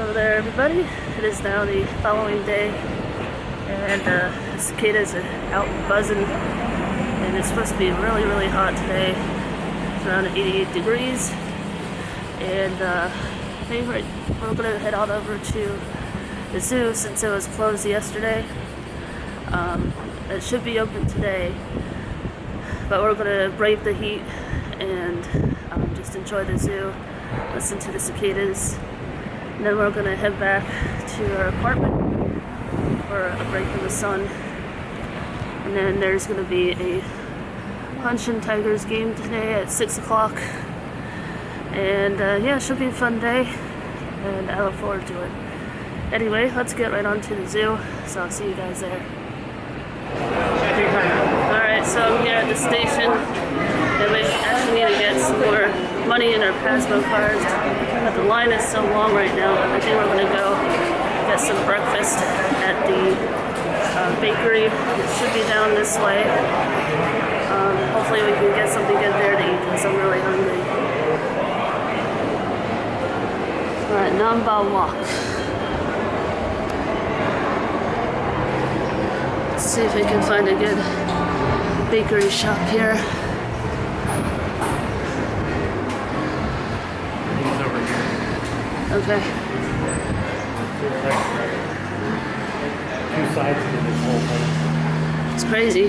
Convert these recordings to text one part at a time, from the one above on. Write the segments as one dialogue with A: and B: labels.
A: Hello there, everybody. It is now the following day, and the cicadas are out buzzing, and it's supposed to be really, really hot today. It's around 88 degrees, and I think we're going to head on over to the zoo since it was closed yesterday. It should be open today, but we're going to brave the heat and just enjoy the zoo, listen to the cicadas. And then we're gonna head back to our apartment for a break in the sun. And then there's gonna be a Hanshin Tigers game today at 6 o'clock. And yeah, it should be a fun day, and I look forward to it. Anyway, let's get right on to the zoo, so I'll see you guys there. Alright, so I'm here at the station, and we actually need to get some more money in our Pasmo cards, but the line is so long right now. I think we're going to go get some breakfast at the bakery. It should be down this way. Hopefully we can get something good there to eat because I'm really hungry. Alright, Namba Walk. Let's see if we can find a good bakery shop here. Okay.
B: Two sides to this whole thing.
A: It's crazy.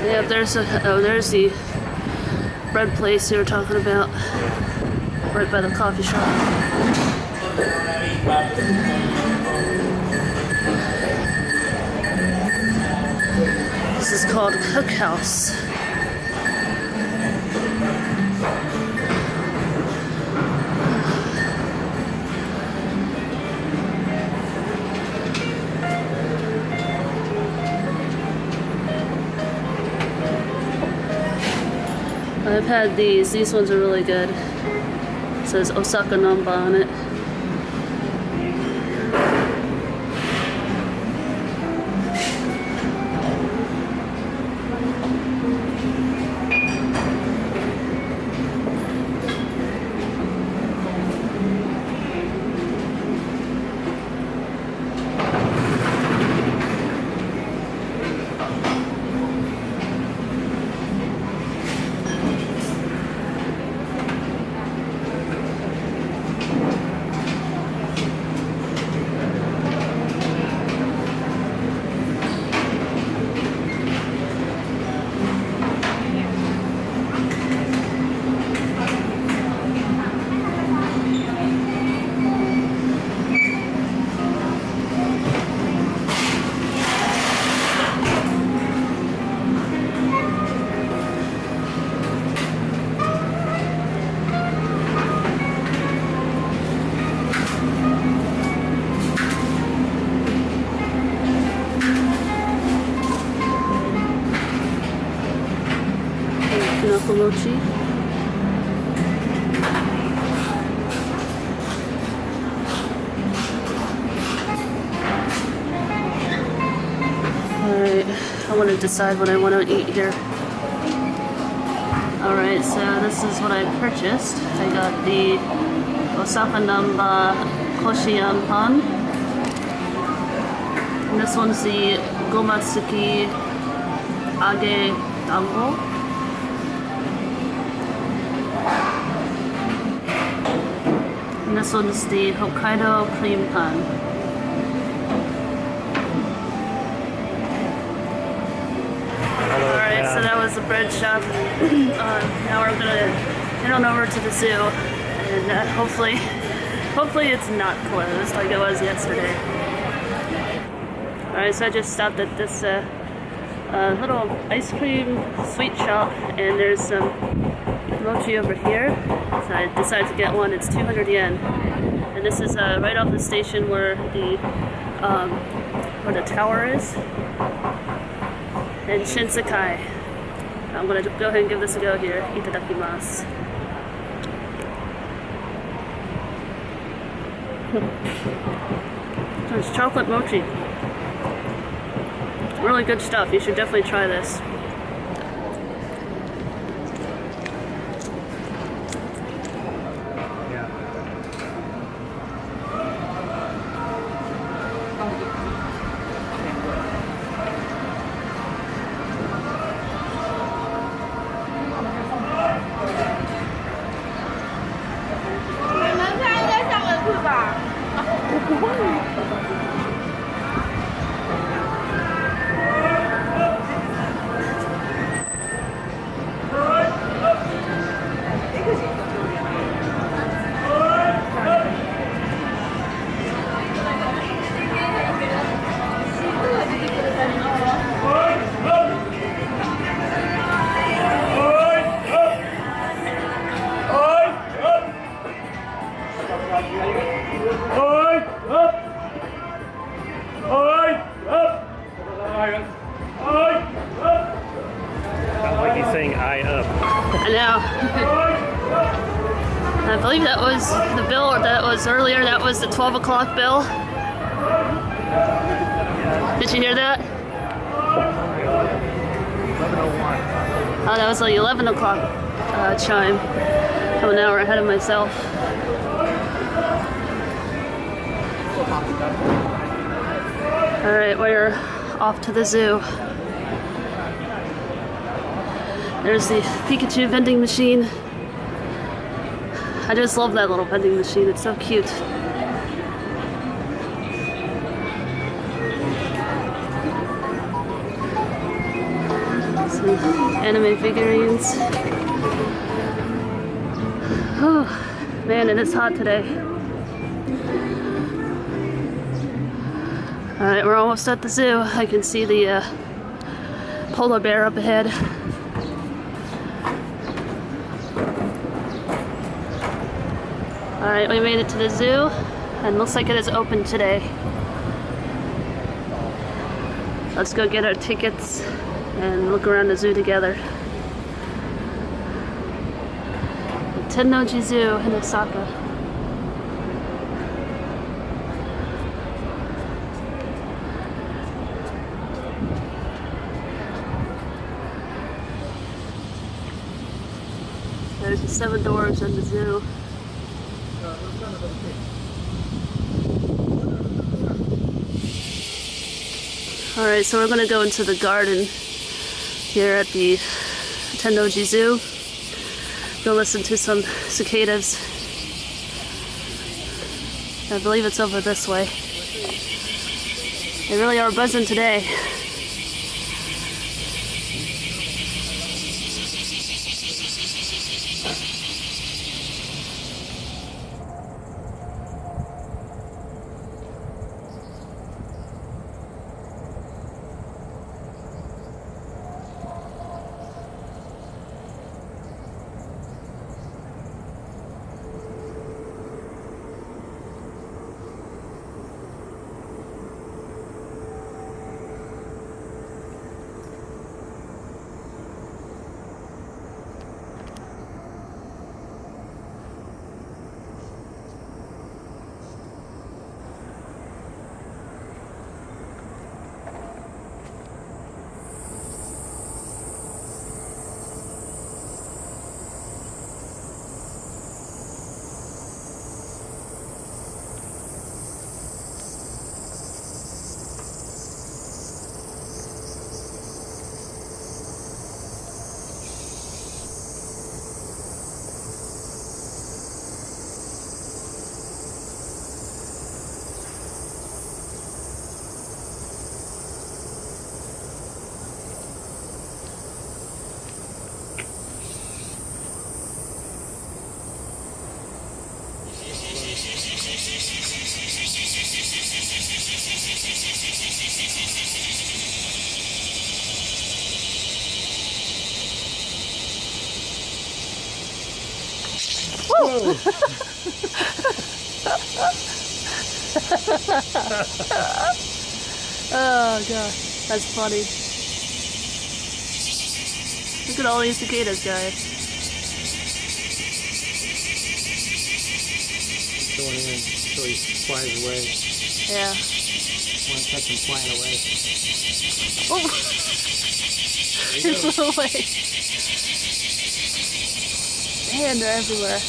A: Yeah, there's the bread place you were talking about, right by the coffee shop. This is called Cookhouse. I've had these. These ones are really good. It says Osaka Namba on it. Mochi. Alright, I want to decide what I want to eat here. Alright, so this is what I purchased. I got the Osaka Namba Koshiyan Pan. And this one's the Gomatsuki Age Dango. And this one's the Hokkaido cream pan. Alright, so that was the bread shop. Now we're gonna head on over to the zoo, and hopefully it's not closed like it was yesterday. Alright, so I just stopped at this little ice cream sweet shop, and there's some mochi over here. So I decided to get one. It's 200 yen, and this is right off the station where the tower is in Shinsekai. I'm gonna go ahead and give this a go here. Itadakimasu. It's chocolate mochi. Really good stuff. You should definitely try this.
B: Like he's saying "I up."
A: I know. I believe that was the bill that was earlier. That was the 12 o'clock bill. Did you hear that?
B: 11:01.
A: Oh, that was like 11 o'clock chime. I'm an hour ahead of myself. Alright, we're off to the zoo. There's the Pikachu vending machine. I just love that little vending machine. It's so cute. Some anime figurines. Oh, man, it is hot today. Alright, we're almost at the zoo. I can see the polar bear up ahead. Alright, we made it to the zoo, and looks like it is open today. Let's go get our tickets and look around the zoo together. The Tennoji Zoo in Osaka. There's the 7 doors in the zoo. Alright, so we're going to go into the garden here at the Tennoji Zoo. Go listen to some cicadas. I believe it's over this way. They really are buzzing today.
B: Whoa!
A: Oh gosh, that's funny. Look at all these cicadas, guys.
B: Going in so he flies away.
A: Yeah.
B: Want to catch him flying away.
A: Oh! He flew away. Man, they're everywhere.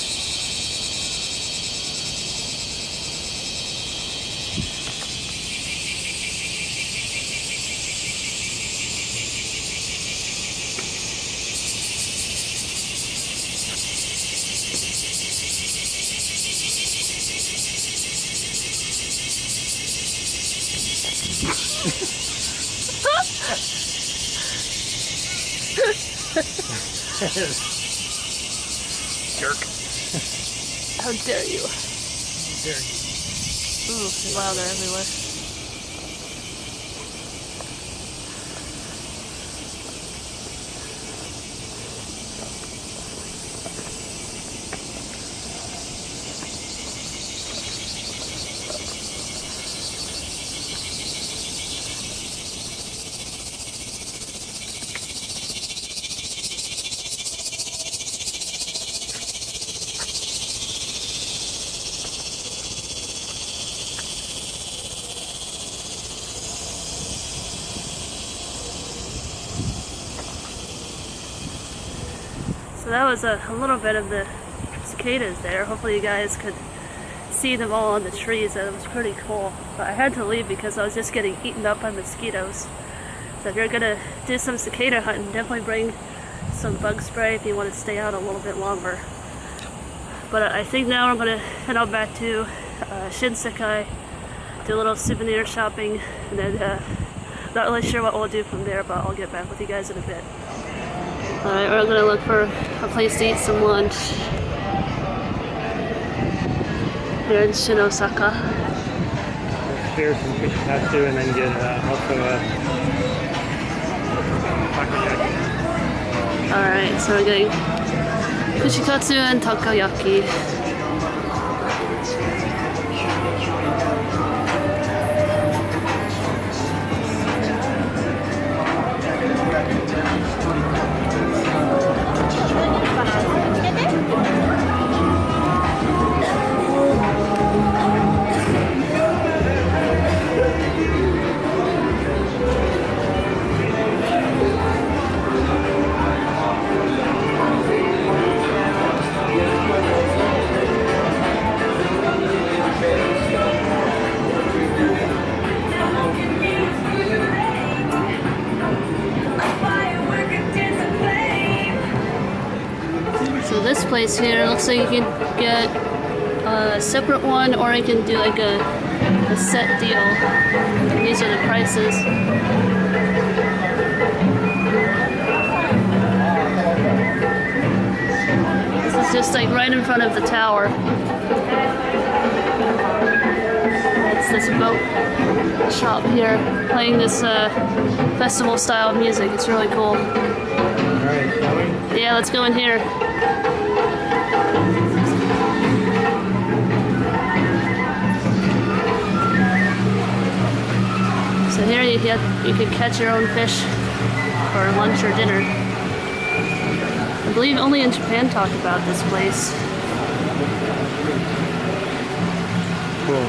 B: Jerk.
A: How dare you?
B: How dare you?
A: Ooh, wow, they're everywhere. So that was a little bit of the cicadas there. Hopefully you guys could see them all on the trees. That was pretty cool. But I had to leave because I was just getting eaten up by mosquitoes. So if you're gonna do some cicada hunting, definitely bring some bug spray if you want to stay out a little bit longer. But I think now I'm gonna head on back to Shinsekai, do a little souvenir shopping, and then not really sure what we'll do from there, but I'll get back with you guys in a bit. Alright, we're gonna look for a place to eat some lunch here in Shinosaka.
B: Let's share some Kushikatsu and then get also a takoyaki.
A: Alright, so we're getting Kushikatsu and takoyaki. So this place here looks like you can get a separate one, or you can do like a set deal. These are the prices. This is just like right in front of the tower. It's this boat shop here playing this festival style music. It's really cool.
B: Alright, shall we?
A: Yeah, let's go in here. So here you can catch your own fish for lunch or dinner. I believe only in Japan talk about this place.
B: Cool.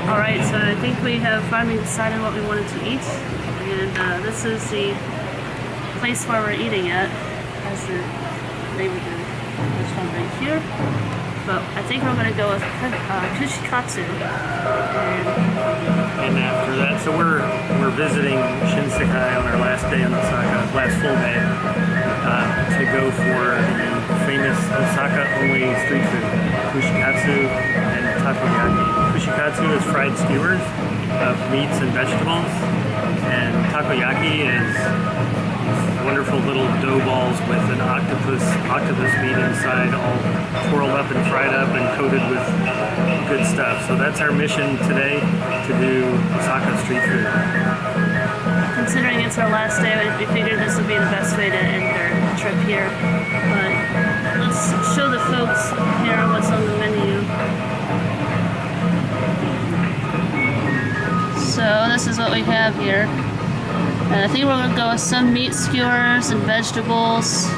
A: Alright, so I think we have finally decided what we wanted to eat. And this is the place where we're eating at. That's the name of this one right here. But I think we're going to go with Kushikatsu.
B: And after that, so we're visiting Shinsekai on our last day in Osaka, last full day, to go for the famous Osaka-only street food, Kushikatsu and takoyaki. Kushikatsu is fried skewers of meats and vegetables, and takoyaki is wonderful little dough balls with an octopus meat inside, all twirled up and fried up and coated with good stuff. So that's our mission today, to do Osaka street food.
A: Considering it's our last day, we figured this would be the best way to end our trip here. But let's show the folks here what's on the menu. So this is what we have here. And I think we're going to go with some meat skewers and vegetables,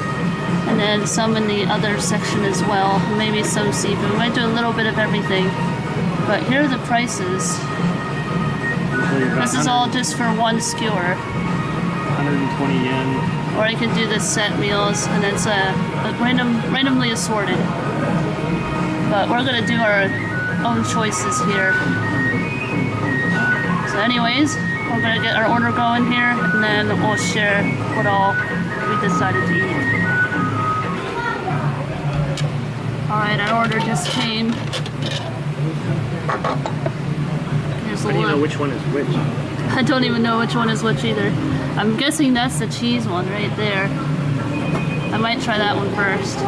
A: and then some in the other section as well. Maybe some seafood. We might do a little bit of everything. But here are the prices. This is all just for one skewer.
B: 120 yen.
A: Or you can do the set meals, and it's randomly assorted. But we're going to do our own choices here. So anyways, we're going to get our order going here, and then we'll share what all we decided to eat. Alright, our order just came.
B: How do you know which one is which?
A: I don't even know which one is which either. I'm guessing that's the cheese one right there. I might try that one first.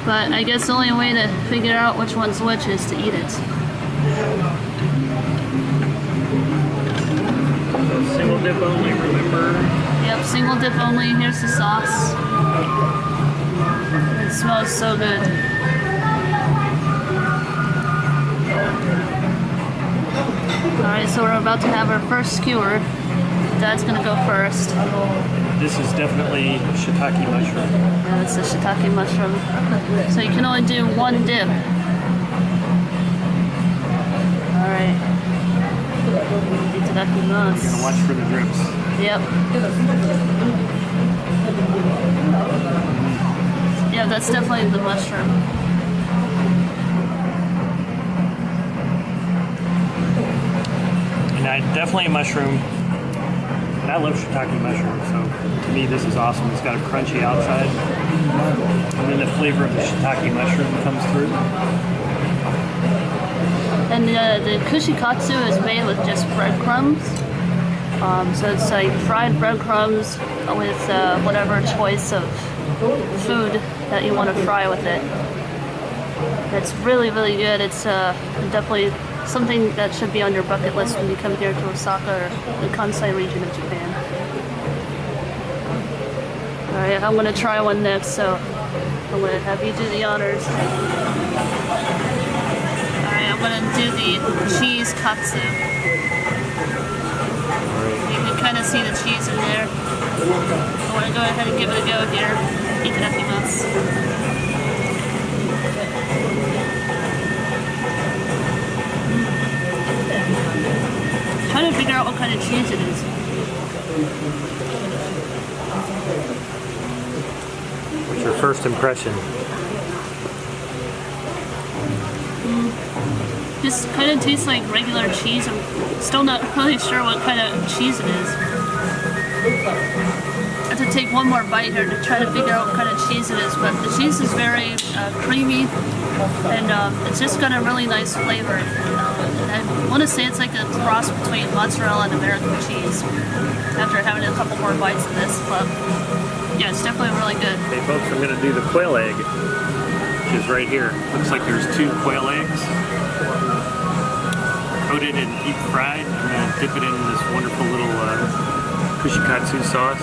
A: But I guess the only way to figure out which one's which is to eat it.
B: Single dip only, remember?
A: Yep, single dip only. Here's the sauce. It smells so good. So we're about to have our first skewer. Dad's gonna go first.
B: This is definitely shiitake mushroom.
A: Yeah, it's a shiitake mushroom. So you can only do one dip. Alright. Itadakimasu.
B: Gonna watch for the drips.
A: Yep. Yeah, that's definitely the mushroom.
B: And definitely a mushroom. And I love shiitake mushroom, so to me this is awesome. It's got a crunchy outside, and then the flavor of the shiitake mushroom comes through.
A: And the Kushikatsu is made with just breadcrumbs. So it's like fried breadcrumbs with whatever choice of food that you want to fry with it. It's really, really good. It's definitely something that should be on your bucket list when you come here to Osaka or the Kansai region of Japan. Alright, I'm going to try one next, so I'm going to have you do the honors. Alright, I'm going to do the cheese katsu. You can kind of see the cheese in there. I want to go ahead and give it a go here. Itadakimasu. Trying to figure out what kind of cheese it is.
B: What's your first impression?
A: Just kind of tastes like regular cheese. I'm still not really sure what kind of cheese it is. I have to take one more bite here to try to figure out what kind of cheese it is, but the cheese is very creamy, and it's just got a really nice flavor. I want to say it's like a cross between mozzarella and American cheese after having a couple more bites of this, but yeah, it's definitely really good.
B: Okay folks, I'm going to do the quail egg, which is right here. Looks like there's 2 quail eggs coated in deep fried. I'm going to dip it in this wonderful little Kushikatsu sauce.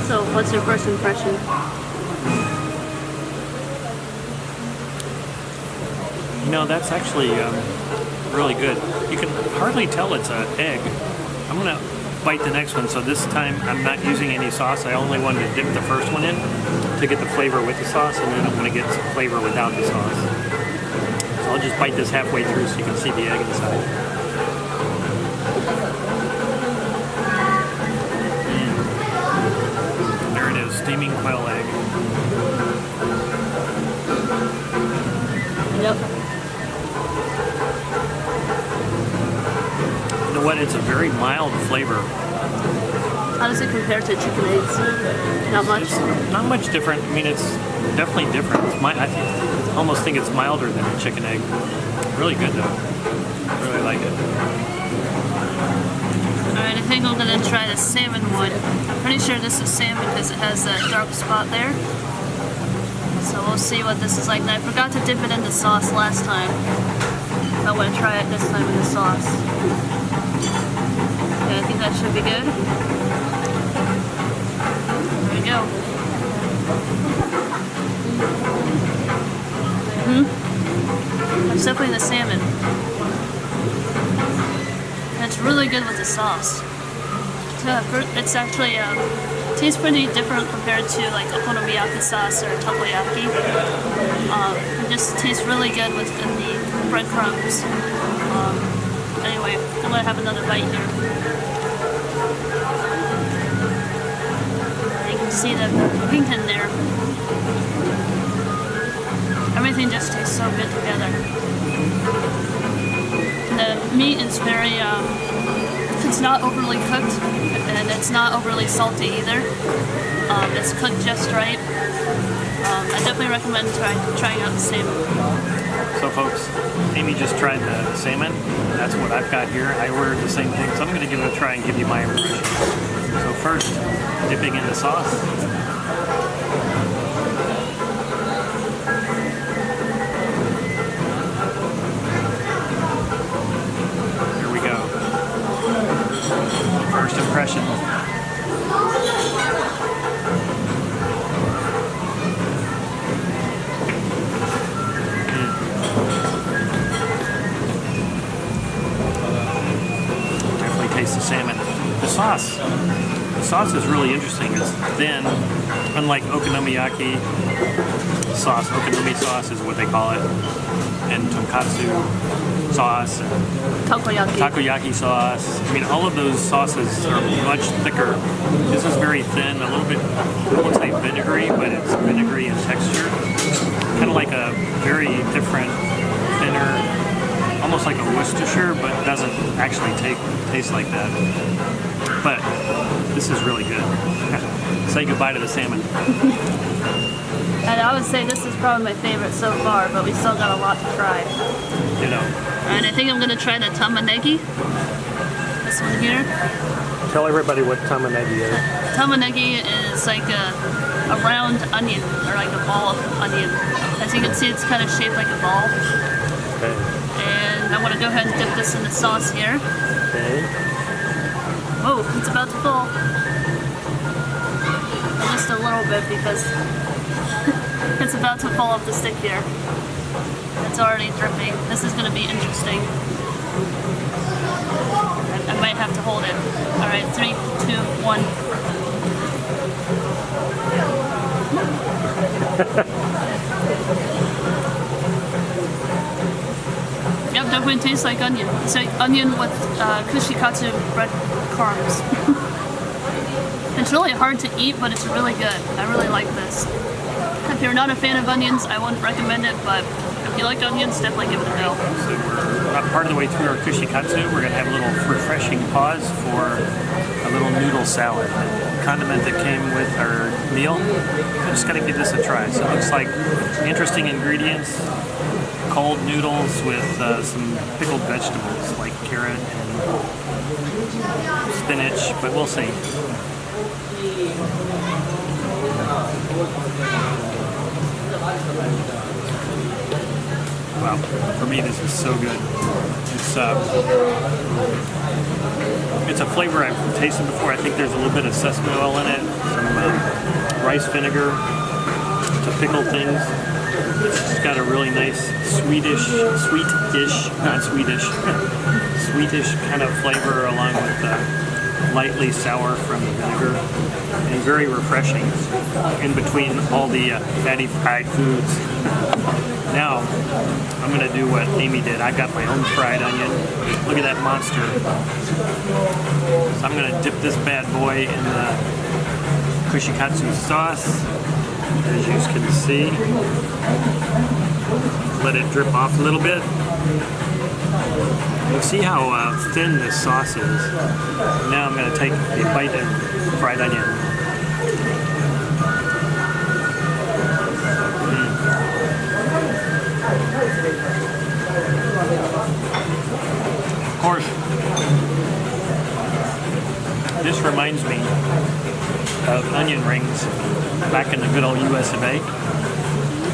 A: So, what's your first impression?
B: You know, that's actually really good. You can hardly tell it's an egg. I'm going to bite the next one, so this time I'm not using any sauce. I only wanted to dip the first one in to get the flavor with the sauce, and then I'm going to get some flavor without the sauce. So I'll just bite this halfway through so you can see the egg inside. Steaming quail egg.
A: Yep.
B: You know what? It's a very mild flavor.
A: How does it compare to chicken eggs? Not much?
B: It's not much different. I mean, it's definitely different. I almost think it's milder than a chicken egg. Really good, though. Really like it.
A: Alright, I think I'm going to try the salmon one. I'm pretty sure this is salmon because it has that dark spot there. So we'll see what this is like. Now, I forgot to dip it in the sauce last time. I want to try it this time in the sauce. Okay, I think that should be good. There we go. That's definitely the salmon. It's really good with the sauce. It's actually tastes pretty different compared to like okonomiyaki sauce or takoyaki. It just tastes really good with the breadcrumbs. Anyway, I'm gonna have another bite here. You can see the pink in there. Everything just tastes so good together. The meat is very, it's not overly cooked, and it's not overly salty either. It's cooked just right. I definitely recommend trying out the salmon.
B: So folks, Amy just tried the salmon. That's what I've got here. I ordered the same thing, so I'm going to give it a try and give you my impression. So first, dipping in the sauce. First impressions. salmon. The sauce is really interesting. It's thin, unlike okonomiyaki sauce. Okonomi sauce is what they call it, and tonkatsu sauce, and takoyaki sauce. I mean, all of those sauces are much thicker. This is very thin, a little bit, I won't say vinegary, but it's vinegary in texture. Kind of like a very different, thinner, almost like a Worcestershire, but doesn't actually taste like that. But this is really good. Say goodbye to the salmon.
A: And I would say this is probably my favorite so far, but we still got a lot to try.
B: You know.
A: And I think I'm gonna try the tamanegi. This one here.
B: Tell everybody what tamanegi is.
A: Tamanegi is like a round onion, or like a ball of onion. As you can see, it's kind of shaped like a ball.
B: Okay.
A: And I want to go ahead and dip this in the sauce here.
B: Okay.
A: Whoa, it's about to fall. Just a little bit because it's about to fall off the stick here. It's already dripping. This is going to be interesting. I might have to hold it. Alright, 3, 2, 1. Yep, definitely tastes like onion. It's like onion with Kushikatsu bread crumbs. It's really hard to eat, but it's really good. I really like this. If you're not a fan of onions, I wouldn't recommend it, but if you like onions, definitely give it a go.
B: So we're about part of the way through our Kushikatsu. We're going to have a little refreshing pause for a little noodle salad. The condiment that came with our meal. I'm just going to give this a try. So it looks like interesting ingredients. Cold noodles with some pickled vegetables like carrot and spinach, but we'll see. Wow, for me this is so good. It's a flavor I've tasted before. I think there's a little bit of sesame oil in it, some rice vinegar to pickle things. It's got a really nice sweetish kind of flavor along with lightly sour from the vinegar, and very refreshing in between all the fatty fried foods. Now, I'm going to do what Amy did. I got my own fried onion. Look at that monster. So I'm going to dip this bad boy in the Kushikatsu sauce, as you can see. Let it drip off a little bit. You see how thin this sauce is. Now I'm going to take a bite of fried onion. Of course, this reminds me of onion rings back in the good old US of A.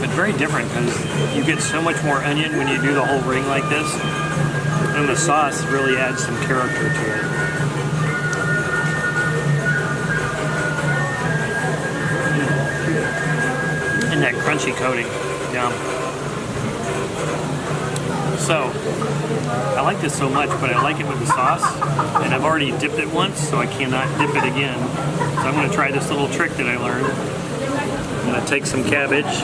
B: But very different because you get so much more onion when you do the whole ring like this. And the sauce really adds some character to it. And that crunchy coating. Yum. So, I like this so much, but I like it with the sauce. And I've already dipped it once, so I cannot dip it again. So I'm going to try this little trick that I learned. I'm going to take some cabbage,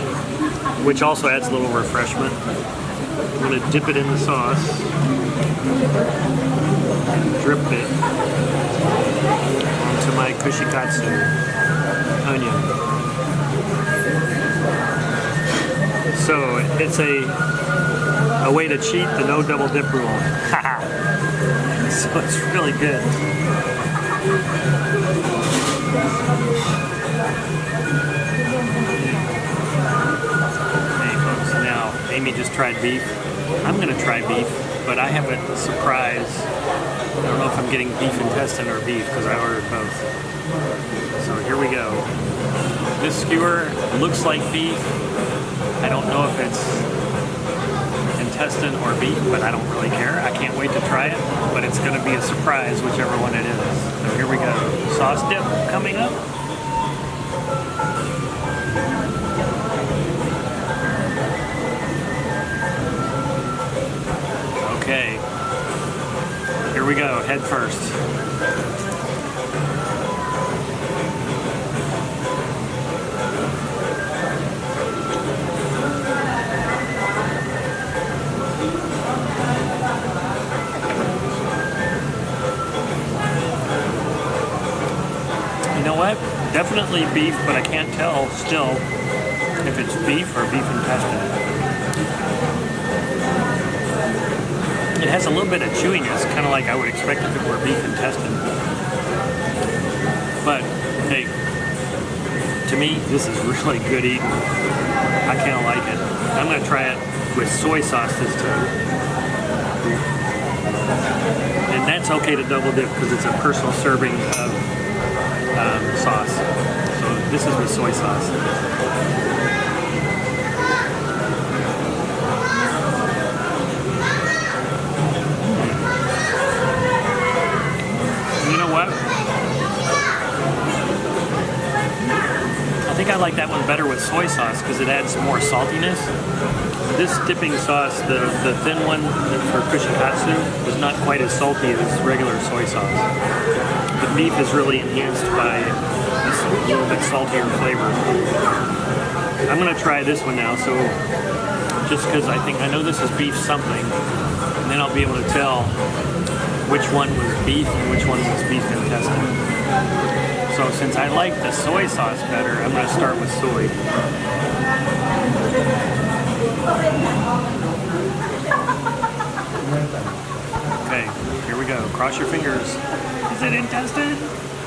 B: which also adds a little refreshment. I'm going to dip it in the sauce. Drip it onto my Kushikatsu onion. So it's a way to cheat the no double dip rule. So it's really good. Hey folks, now Amy just tried beef. I'm going to try beef, but I have a surprise. I don't know if I'm getting beef intestine or beef because I ordered both. So here we go. This skewer looks like beef. I don't know if it's intestine or beef, but I don't really care. I can't wait to try it, but it's going to be a surprise whichever one it is. So here we go. Sauce dip coming up. Okay. Here we go, head first. You know what? Definitely beef, but I can't tell still if it's beef or beef intestine. It has a little bit of chewiness, kind of like I would expect if it were beef intestine. But hey, to me, this is really good eating. I kind of like it. I'm going to try it with soy sauce this time. And that's okay to double dip because it's a personal serving of sauce. So this is with soy sauce. You know what? I think I like that one better with soy sauce because it adds more saltiness. This dipping sauce, the thin one for Kushikatsu, is not quite as salty as regular soy sauce. The beef is really enhanced by this little bit saltier flavor. I'm going to try this one now, so just because I know this is beef something, and then I'll be able to tell which one was beef and which one was beef intestine. So since I like the soy sauce better, I'm going to start with soy. Okay, here we go. Cross your fingers. Is it intestine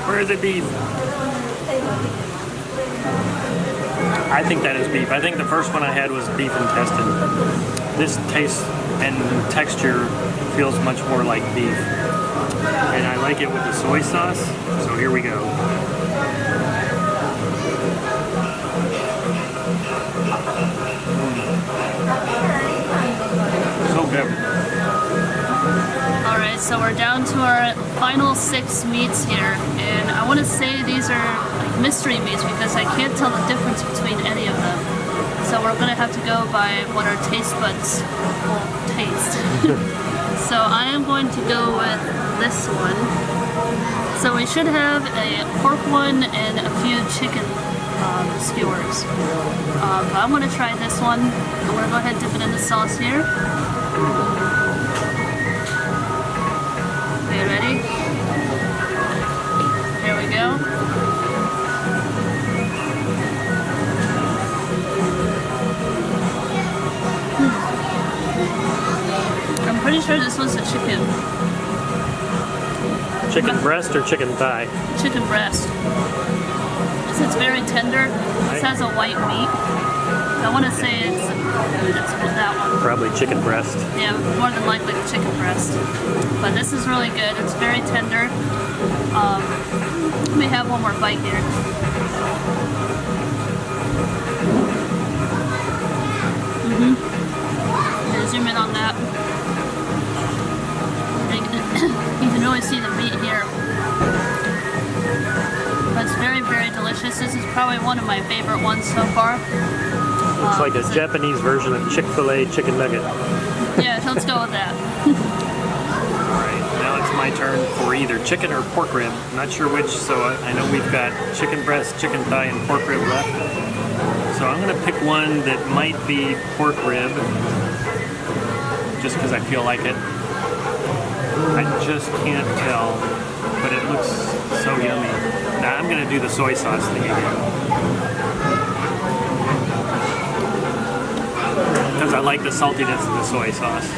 B: or is it beef? I think that is beef. I think the first one I had was beef intestine. This taste and texture feels much more like beef. And I like it with the soy sauce, so here we go. So good.
A: Alright, so we're down to our final 6 meats here, and I want to say these are like mystery meats because I can't tell the difference between any of them. So we're going to have to go by what our taste buds will taste. So I am going to go with this one. So we should have a pork one and a few chicken skewers. But I'm going to try this one. I'm going to go ahead and dip it in the sauce here. Okay, ready? Here we go. I'm pretty sure this was a chicken.
B: Chicken breast or chicken thigh?
A: Chicken breast. It's very tender. This has a white meat. I want to say it's that one.
B: Probably chicken breast.
A: Yeah, more than likely chicken breast. But this is really good. It's very tender. Let me have one more bite here. Zoom in on that. You can really see the meat here. But it's very, very delicious. This is probably one of my favorite ones so far.
B: Looks like a Japanese version of Chick-fil-A chicken nugget.
A: Yeah, let's go with that.
B: Alright, now it's my turn for either chicken or pork rib. I'm not sure which, so I know we've got chicken breast, chicken thigh, and pork rib left. So I'm going to pick one that might be pork rib, just because I feel like it. I just can't tell, but it looks so yummy. Now I'm going to do the soy sauce thing again, because I like the saltiness of the soy sauce.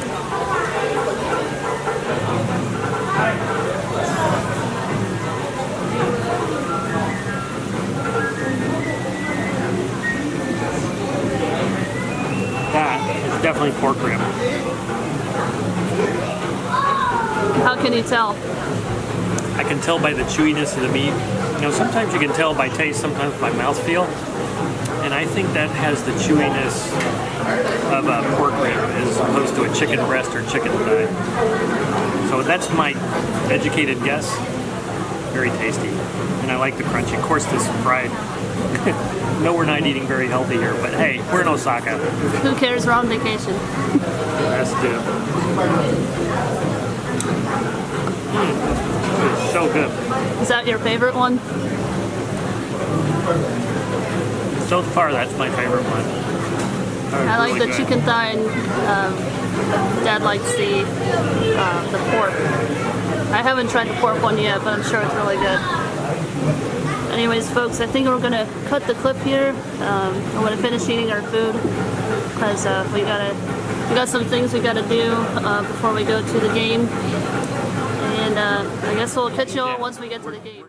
B: That is definitely pork rib.
A: How can you tell?
B: I can tell by the chewiness of the meat. You know, sometimes you can tell by taste, sometimes by mouthfeel. And I think that has the chewiness of a pork rib as opposed to a chicken breast or chicken thigh. So that's my educated guess. Very tasty. And I like the crunchy. Of course, this is fried. No, we're not eating very healthy here, but hey, we're in Osaka.
A: Who cares? We're on vacation.
B: Let's do it. It's so so good.
A: Is that your favorite one?
B: So far, that's my favorite one.
A: I like the chicken thigh, and Dad likes the pork. I haven't tried the pork one yet, but I'm sure it's really good. Anyways, folks, I think we're gonna cut the clip here. I'm gonna finish eating our food because we got some things we gotta do before we go to the game. And I guess we'll catch you all once we get to the game.